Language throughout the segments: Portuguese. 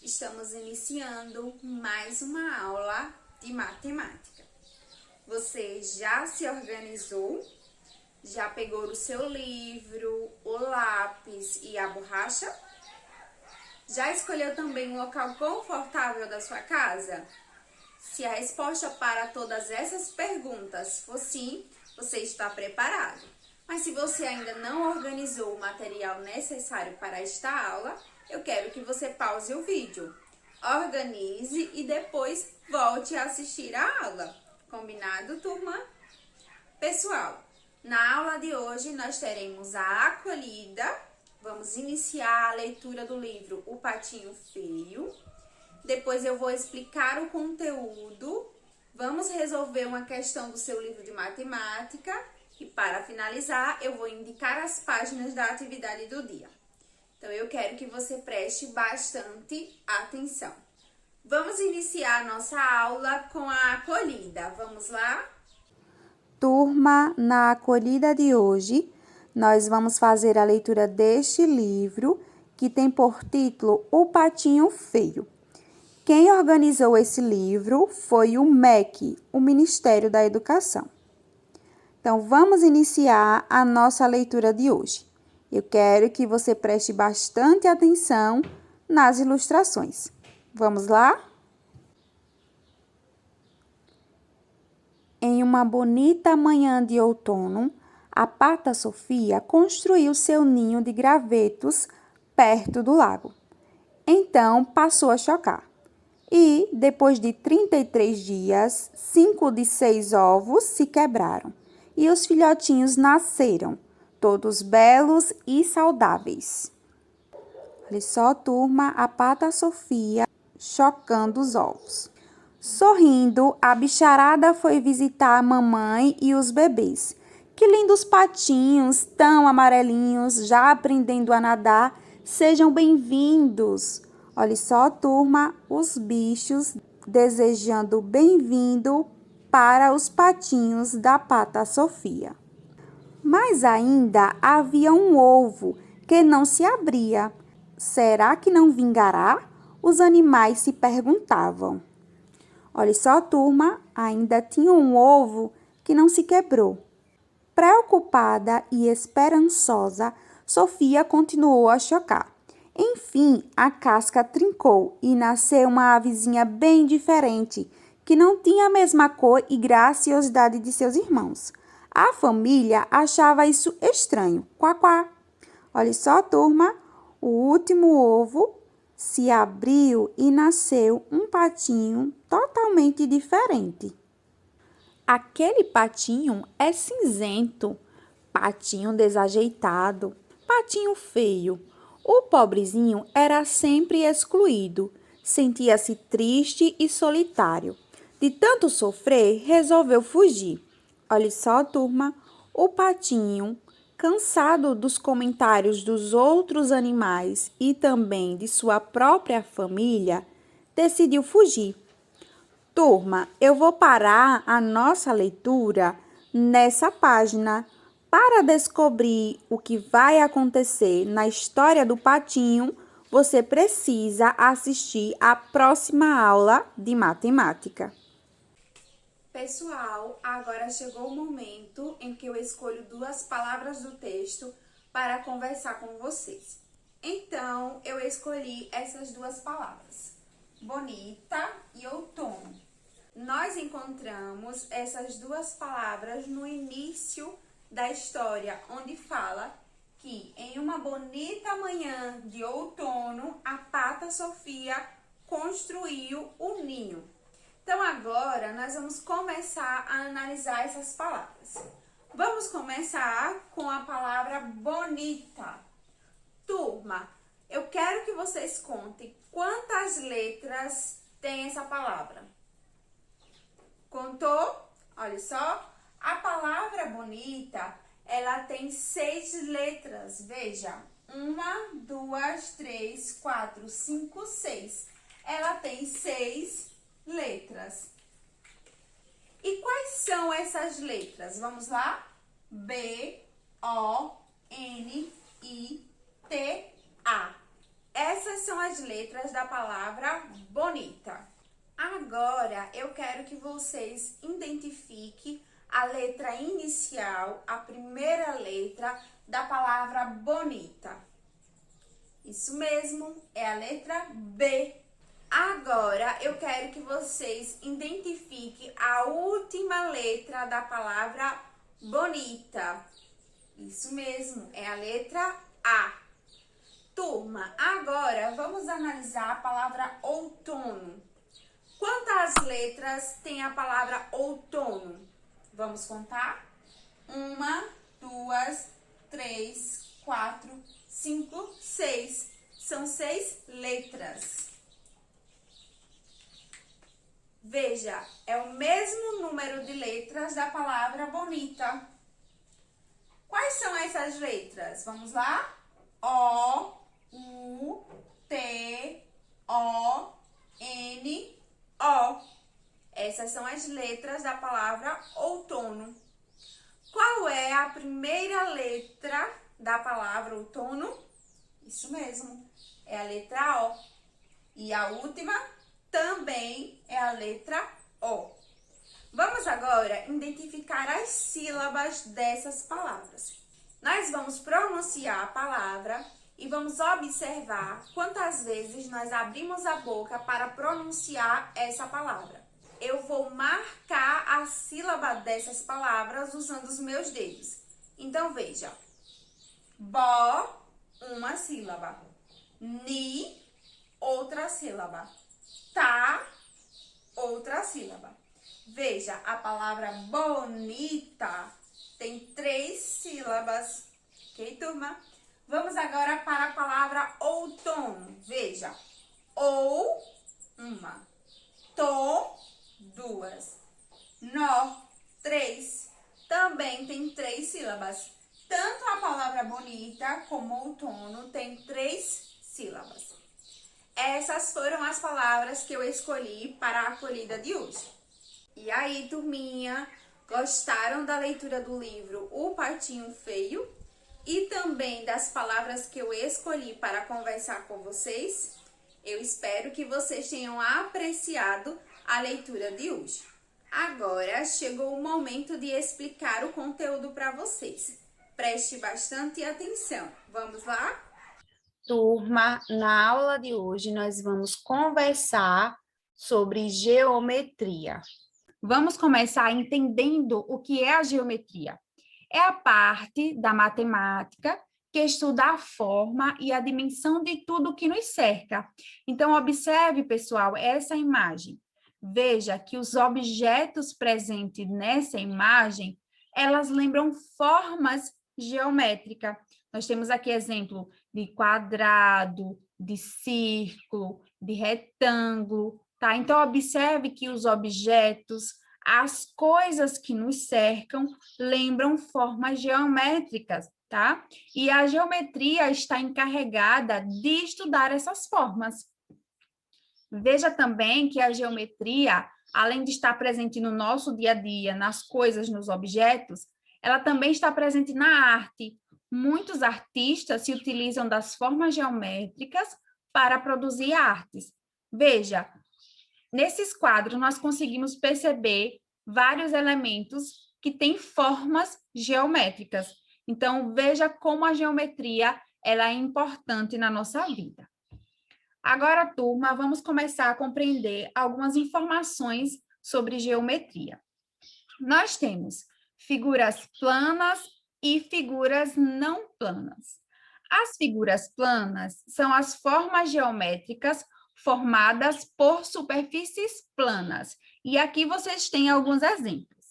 Estamos iniciando mais uma aula de matemática. Você já se organizou? Já pegou o seu livro, o lápis e a borracha? Já escolheu também um local confortável da sua casa? Se a resposta para todas essas perguntas for sim, você está preparado. Mas se você ainda não organizou o material necessário para esta aula, eu quero que você pause o vídeo, organize e depois volte a assistir a aula. Combinado, turma? Pessoal, na aula de hoje nós teremos a acolhida. Vamos iniciar a leitura do livro O Patinho Feio. Depois eu vou explicar o conteúdo. Vamos resolver uma questão do seu livro de matemática. E para finalizar, eu vou indicar as páginas da atividade do dia. Então, eu quero que você preste bastante atenção. Vamos iniciar a nossa aula com a acolhida. Vamos lá? Turma, na acolhida de hoje, nós vamos fazer a leitura deste livro, que tem por título O Patinho Feio. Quem organizou esse livro foi o MEC, o Ministério da Educação. Então, vamos iniciar a nossa leitura de hoje. Eu quero que você preste bastante atenção nas ilustrações. Vamos lá? Em uma bonita manhã de outono, a Pata Sofia construiu seu ninho de gravetos perto do lago. Então, passou a chocar. E, depois de 33 dias, 5 de 6 ovos se quebraram. E os filhotinhos nasceram, todos belos e saudáveis. Olha só, turma, a Pata Sofia chocando os ovos. Sorrindo, a bicharada foi visitar a mamãe e os bebês. Que lindos patinhos, tão amarelinhos, já aprendendo a nadar. Sejam bem-vindos. Olha só, turma, os bichos desejando bem-vindo para os patinhos da Pata Sofia. Mas ainda havia um ovo que não se abria. Será que não vingará? Os animais se perguntavam. Olha só, turma, ainda tinha um ovo que não se quebrou. Preocupada e esperançosa, Sofia continuou a chocar. Enfim, a casca trincou e nasceu uma avezinha bem diferente, que não tinha a mesma cor e graciosidade de seus irmãos. A família achava isso estranho. Quá, quá. Olha só, turma, o último ovo se abriu e nasceu um patinho totalmente diferente. Aquele patinho é cinzento, patinho desajeitado, patinho feio. O pobrezinho era sempre excluído, sentia-se triste e solitário. De tanto sofrer, resolveu fugir. Olha só, turma, o patinho, cansado dos comentários dos outros animais e também de sua própria família, decidiu fugir. Turma, eu vou parar a nossa leitura nessa página. Para descobrir o que vai acontecer na história do patinho, você precisa assistir à próxima aula de matemática. Pessoal, agora chegou o momento em que eu escolho duas palavras do texto para conversar com vocês. Então, eu escolhi essas duas palavras, bonita e outono. Nós encontramos essas duas palavras no início da história, onde fala que em uma bonita manhã de outono, a Pata Sofia construiu um ninho. Então, agora, nós vamos começar a analisar essas palavras. Vamos começar com a palavra bonita. Turma, eu quero que vocês contem quantas letras tem essa palavra. Contou? Olha só. A palavra bonita, ela tem 6 letras. Veja, 1, 2, 3, 4, 5, 6. Ela tem 6 letras. E quais são essas letras? Vamos lá? B, O, N, I, T, A. Essas são as letras da palavra bonita. Agora, eu quero que vocês identifiquem a letra inicial, a primeira letra da palavra bonita. Isso mesmo, é a letra B. Agora, eu quero que vocês identifiquem a última letra da palavra bonita. Isso mesmo, é a letra A. Turma, agora vamos analisar a palavra outono. Quantas letras tem a palavra outono? Vamos contar? 1, 2, 3, 4, 5, 6. São 6 letras. Veja, é o mesmo número de letras da palavra bonita. Quais são essas letras? Vamos lá? O, U, T, O, N, O. Essas são as letras da palavra outono. Qual é a primeira letra da palavra outono? Isso mesmo, é a letra O. E a última também é a letra O. Vamos agora identificar as sílabas dessas palavras. Nós vamos pronunciar a palavra e vamos observar quantas vezes nós abrimos a boca para pronunciar essa palavra. Eu vou marcar a sílaba dessas palavras usando os meus dedos. Então, veja. Bó, uma sílaba. Ni, outra sílaba. Tá, outra sílaba. Veja, a palavra bonita tem 3 sílabas. Ok, turma? Vamos agora para a palavra outono. Veja, ou, uma. To, 2. Nó, 3. Também tem 3 sílabas. Tanto a palavra bonita como outono tem 3 sílabas. Essas foram as palavras que eu escolhi para a acolhida de hoje. E aí, turminha, gostaram da leitura do livro O Patinho Feio? E também das palavras que eu escolhi para conversar com vocês? Eu espero que vocês tenham apreciado a leitura de hoje. Agora chegou o momento de explicar o conteúdo para vocês. Preste bastante atenção. Vamos lá? Turma, na aula de hoje nós vamos conversar sobre geometria. Vamos começar entendendo o que é a geometria. É a parte da matemática que estuda a forma e a dimensão de tudo que nos cerca. Então, observe, pessoal, essa imagem. Veja que os objetos presentes nessa imagem, elas lembram formas geométricas. Nós temos aqui exemplo de quadrado, de círculo, de retângulo, tá? Então, observe que os objetos, as coisas que nos cercam, lembram formas geométricas, tá? E a geometria está encarregada de estudar essas formas. Veja também que a geometria, além de estar presente no nosso dia a dia, nas coisas, nos objetos, ela também está presente na arte. Muitos artistas se utilizam das formas geométricas para produzir artes. Veja, nesses quadros nós conseguimos perceber vários elementos que têm formas geométricas. Então, veja como a geometria ela é importante na nossa vida. Agora, turma, vamos começar a compreender algumas informações sobre geometria. Nós temos figuras planas e figuras não planas. As figuras planas são as formas geométricas formadas por superfícies planas. E aqui vocês têm alguns exemplos.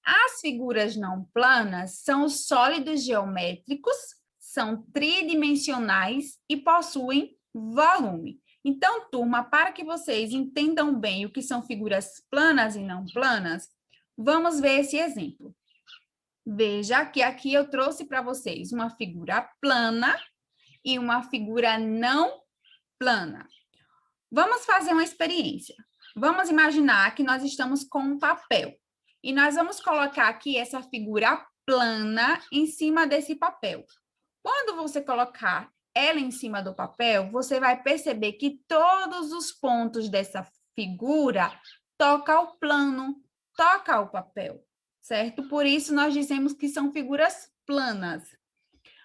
As figuras não planas são os sólidos geométricos, são tridimensionais e possuem volume. Então, turma, para que vocês entendam bem o que são figuras planas e não planas, vamos ver esse exemplo. Veja que aqui eu trouxe para vocês uma figura plana e uma figura não plana. Vamos fazer uma experiência. Vamos imaginar que nós estamos com um papel e nós vamos colocar aqui essa figura plana em cima desse papel. Quando você colocar ela em cima do papel, você vai perceber que todos os pontos dessa figura tocam ao plano, toca ao papel, certo? Por isso, nós dizemos que são figuras planas.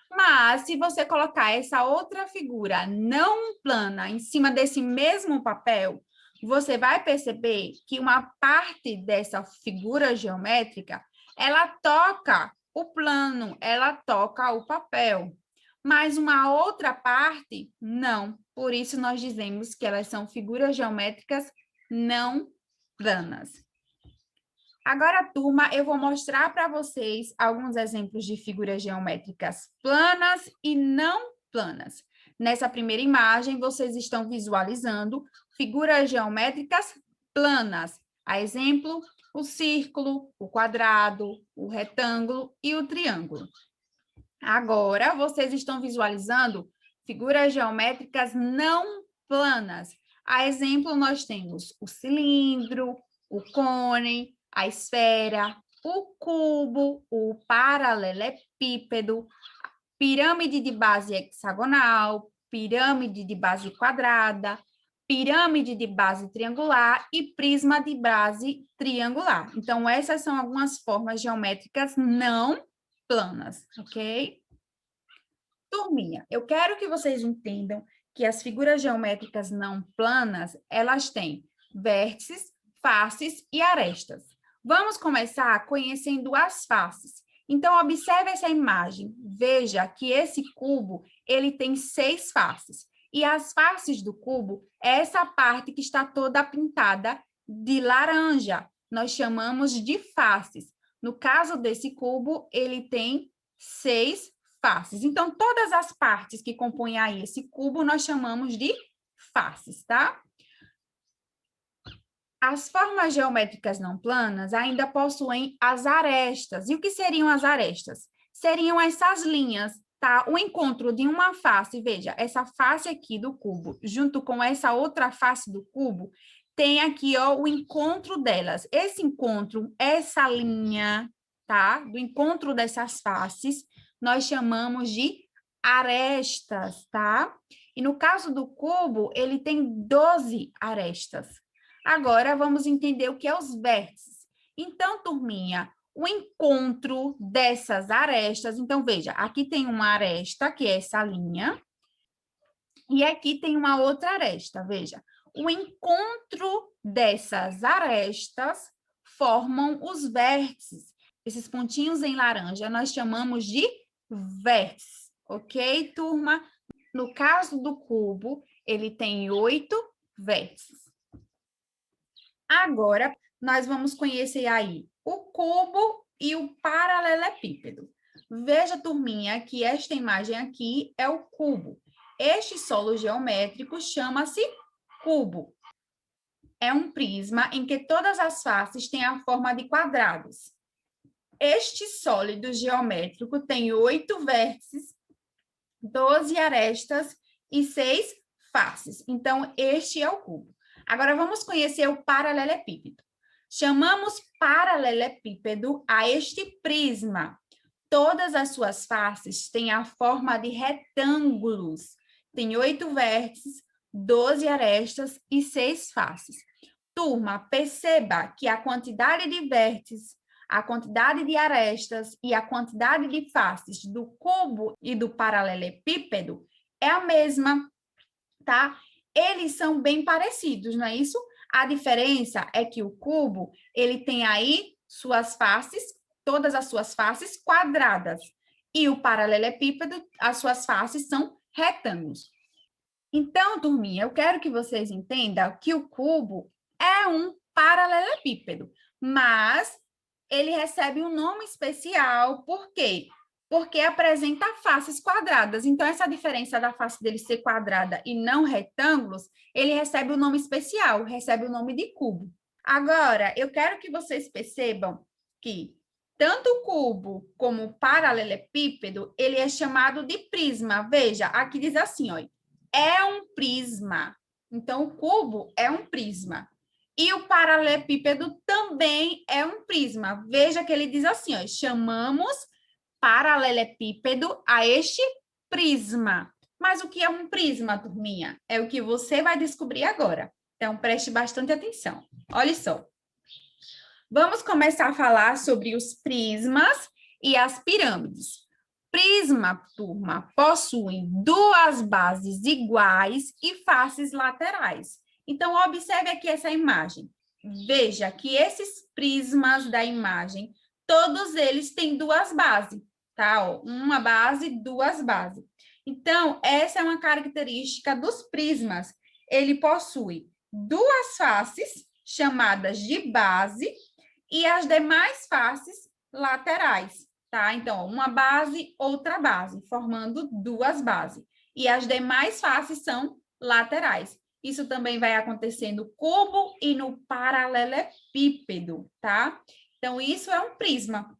Mas, se você colocar essa outra figura não plana em cima desse mesmo papel, você vai perceber que uma parte dessa figura geométrica, ela toca o plano, ela toca o papel. Mas uma outra parte, não. Por isso, nós dizemos que elas são figuras geométricas não planas. Agora, turma, eu vou mostrar para vocês alguns exemplos de figuras geométricas planas e não planas. Nessa primeira imagem, vocês estão visualizando figuras geométricas planas. A exemplo, o círculo, o quadrado, o retângulo e o triângulo. Agora, vocês estão visualizando figuras geométricas não planas. A exemplo, nós temos o cilindro, o cone, a esfera, o cubo, o paralelepípedo, pirâmide de base hexagonal, pirâmide de base quadrada, pirâmide de base triangular e prisma de base triangular. Então, essas são algumas formas geométricas não planas, ok? Turminha, eu quero que vocês entendam que as figuras geométricas não planas, elas têm vértices, faces e arestas. Vamos começar conhecendo as faces. Então, observe essa imagem. Veja que esse cubo, ele tem 6 faces. E as faces do cubo é essa parte que está toda pintada de laranja. Nós chamamos de faces. No caso desse cubo, ele tem 6 faces. Então, todas as partes que compõem aí esse cubo, nós chamamos de faces, tá? As formas geométricas não planas ainda possuem as arestas. E o que seriam as arestas? Seriam essas linhas, tá? O encontro de uma face, veja, essa face aqui do cubo, junto com essa outra face do cubo, tem aqui, ó, o encontro delas. Esse encontro, essa linha, tá? Do encontro dessas faces, nós chamamos de arestas, tá? E no caso do cubo, ele tem 12 arestas. Agora, vamos entender o que é os vértices. Então, turminha, o encontro dessas arestas, então, veja, aqui tem uma aresta, que é essa linha, e aqui tem uma outra aresta, veja. O encontro dessas arestas formam os vértices. Esses pontinhos em laranja nós chamamos de vértices, ok, turma? No caso do cubo, ele tem 8 vértices. Agora, nós vamos conhecer aí o cubo e o paralelepípedo. Veja, turminha, que esta imagem aqui é o cubo. Este solo geométrico chama-se cubo. É um prisma em que todas as faces têm a forma de quadrados. Este sólido geométrico tem 8 vértices, 12 arestas e 6 faces. Então, este é o cubo. Agora, vamos conhecer o paralelepípedo. Chamamos paralelepípedo a este prisma. Todas as suas faces têm a forma de retângulos. Tem 8 vértices, 12 arestas e 6 faces. Turma, perceba que a quantidade de vértices, a quantidade de arestas e a quantidade de faces do cubo e do paralelepípedo é a mesma, tá? Eles são bem parecidos, não é isso? A diferença é que o cubo, ele tem aí suas faces, todas as suas faces quadradas, e o paralelepípedo, as suas faces são retângulos. Então, turminha, eu quero que vocês entendam que o cubo é um paralelepípedo, mas ele recebe um nome especial, por quê? Porque apresenta faces quadradas. Então, essa diferença da face dele ser quadrada e não retângulos, ele recebe o nome especial, recebe o nome de cubo. Agora, eu quero que vocês percebam que tanto o cubo como o paralelepípedo, ele é chamado de prisma. Veja, aqui diz assim, ó, é um prisma. Então, o cubo é um prisma. E o paralelepípedo também é um prisma. Veja que ele diz assim, ó, chamamos paralelepípedo a este prisma. Mas o que é um prisma, turminha? É o que você vai descobrir agora. Então, preste bastante atenção. Olha só. Vamos começar a falar sobre os prismas e as pirâmides. Prisma, turma, possuem duas bases iguais e faces laterais. Então, observe aqui essa imagem. Veja que esses prismas da imagem, todos eles têm duas bases, tá? Ó, uma base, duas bases. Então, essa é uma característica dos prismas. Ele possui duas faces, chamadas de base, e as demais faces laterais, tá? Então, uma base, outra base, formando duas bases. E as demais faces são laterais. Isso também vai acontecer no cubo e no paralelepípedo, tá? Então, isso é um prisma.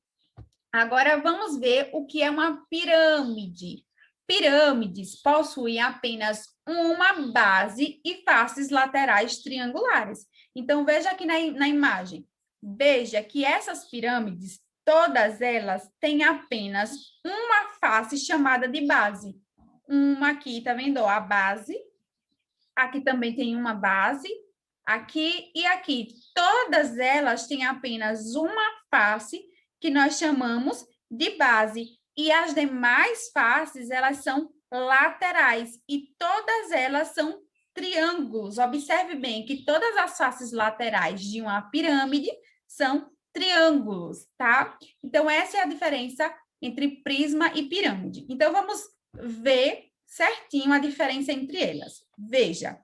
Agora, vamos ver o que é uma pirâmide. Pirâmides possuem apenas uma base e faces laterais triangulares. Então, veja aqui na imagem. Veja que essas pirâmides, todas elas têm apenas uma face chamada de base. Uma aqui, tá vendo? A base. Aqui também tem uma base. Aqui e aqui. Todas elas têm apenas uma face que nós chamamos de base. E as demais faces, elas são laterais. E todas elas são triângulos. Observe bem que todas as faces laterais de uma pirâmide são triângulos, tá? Então, essa é a diferença entre prisma e pirâmide. Então, vamos ver certinho a diferença entre elas. Veja,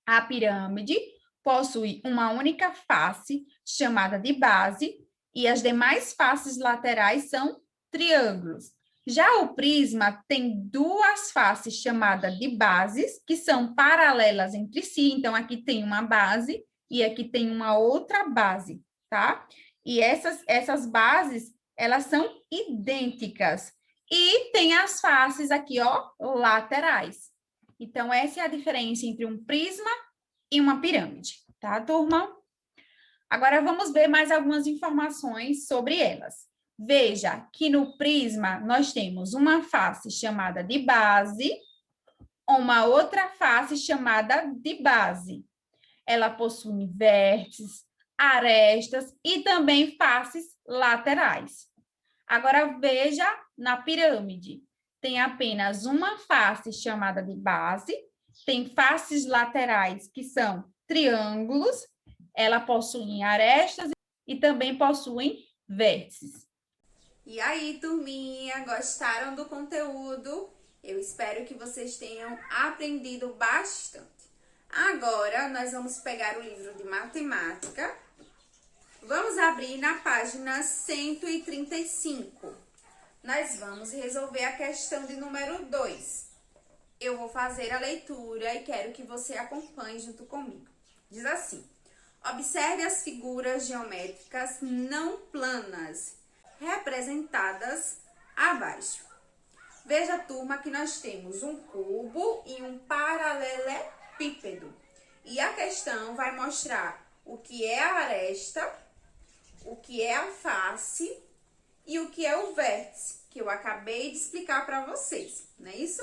a pirâmide possui uma única face, chamada de base, e as demais faces laterais são triângulos. Já o prisma tem duas faces chamadas de bases, que são paralelas entre si. Então, aqui tem uma base e aqui tem uma outra base, tá? E essas bases, elas são idênticas. E tem as faces aqui, ó, laterais. Então, essa é a diferença entre um prisma e uma pirâmide, tá, turma? Agora, vamos ver mais algumas informações sobre elas. Veja que no prisma nós temos uma face chamada de base, uma outra face chamada de base. Ela possui vértices, arestas e também faces laterais. Agora, veja na pirâmide. Tem apenas uma face chamada de base, tem faces laterais que são triângulos, ela possui arestas e também possuem vértices. E aí, turminha, gostaram do conteúdo? Eu espero que vocês tenham aprendido bastante. Agora, nós vamos pegar o livro de matemática. Vamos abrir na página 135. Nós vamos resolver a questão de número 2. Eu vou fazer a leitura e quero que você acompanhe junto comigo. Diz assim: observe as figuras geométricas não planas representadas abaixo. Veja, turma, que nós temos um cubo e um paralelepípedo. E a questão vai mostrar o que é a aresta, o que é a face e o que é o vértice, que eu acabei de explicar para vocês, não é isso?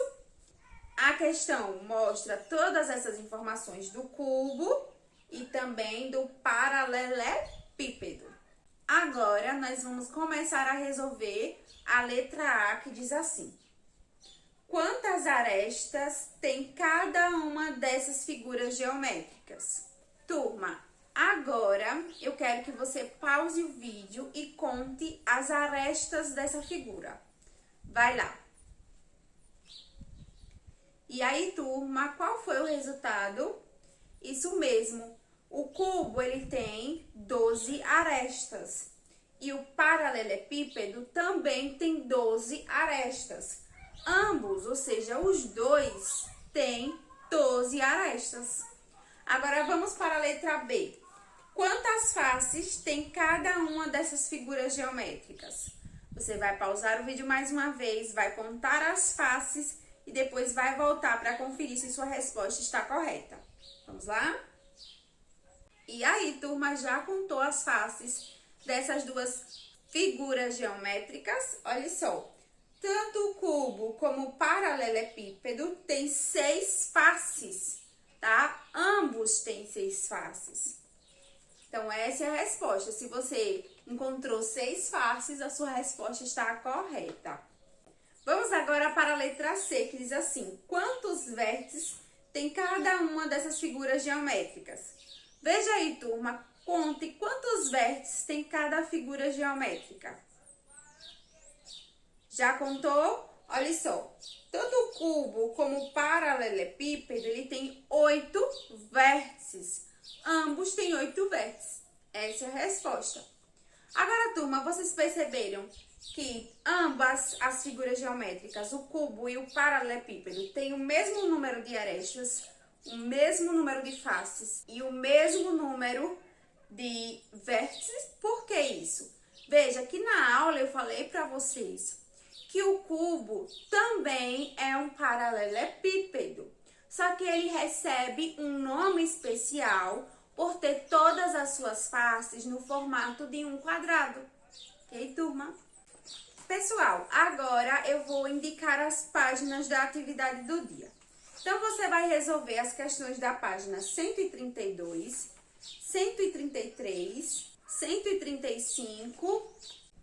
A questão mostra todas essas informações do cubo e também do paralelepípedo. Agora, nós vamos começar a resolver a letra A, que diz assim: quantas arestas tem cada uma dessas figuras geométricas? Turma, agora eu quero que você pause o vídeo e conte as arestas dessa figura. Vai lá. E aí, turma, qual foi o resultado? Isso mesmo. O cubo, ele tem 12 arestas. E o paralelepípedo também tem 12 arestas. Ambos, ou seja, os dois, têm 12 arestas. Agora, vamos para a letra B. Quantas faces tem cada uma dessas figuras geométricas? Você vai pausar o vídeo mais uma vez, vai contar as faces e depois vai voltar para conferir se sua resposta está correta. Vamos lá? E aí, turma, já contou as faces dessas duas figuras geométricas? Olha só, tanto o cubo como o paralelepípedo têm 6 faces, tá? Ambos têm 6 faces. Então, essa é a resposta. Se você encontrou 6 faces, a sua resposta está correta. Vamos agora para a letra C, que diz assim: quantos vértices tem cada uma dessas figuras geométricas? Veja aí, turma, conte quantos vértices tem cada figura geométrica. Já contou? Olha só, tanto o cubo como o paralelepípedo, ele tem 8 vértices. Ambos têm 8 vértices. Essa é a resposta. Agora, turma, vocês perceberam que ambas as figuras geométricas, o cubo e o paralelepípedo, têm o mesmo número de arestas, o mesmo número de faces e o mesmo número de vértices? Por que isso? Veja que na aula eu falei para vocês que o cubo também é um paralelepípedo, só que ele recebe um nome especial por ter todas as suas faces no formato de um quadrado. Ok, turma? Pessoal, agora eu vou indicar as páginas da atividade do dia. Então, você vai resolver as questões da página 132, 133, 135,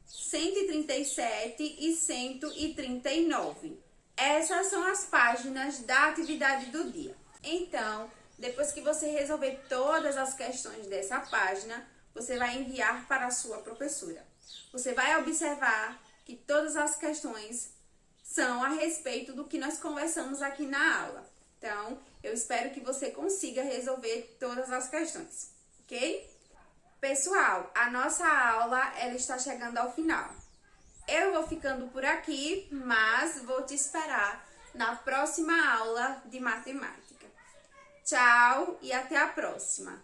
137 e 139. Essas são as páginas da atividade do dia. Então, depois que você resolver todas as questões dessa página, você vai enviar para a sua professora. Você vai observar que todas as questões são a respeito do que nós conversamos aqui na aula. Então, eu espero que você consiga resolver todas as questões, ok? Pessoal, a nossa aula ela está chegando ao final. Eu vou ficando por aqui, mas vou te esperar na próxima aula de matemática. Tchau e até a próxima!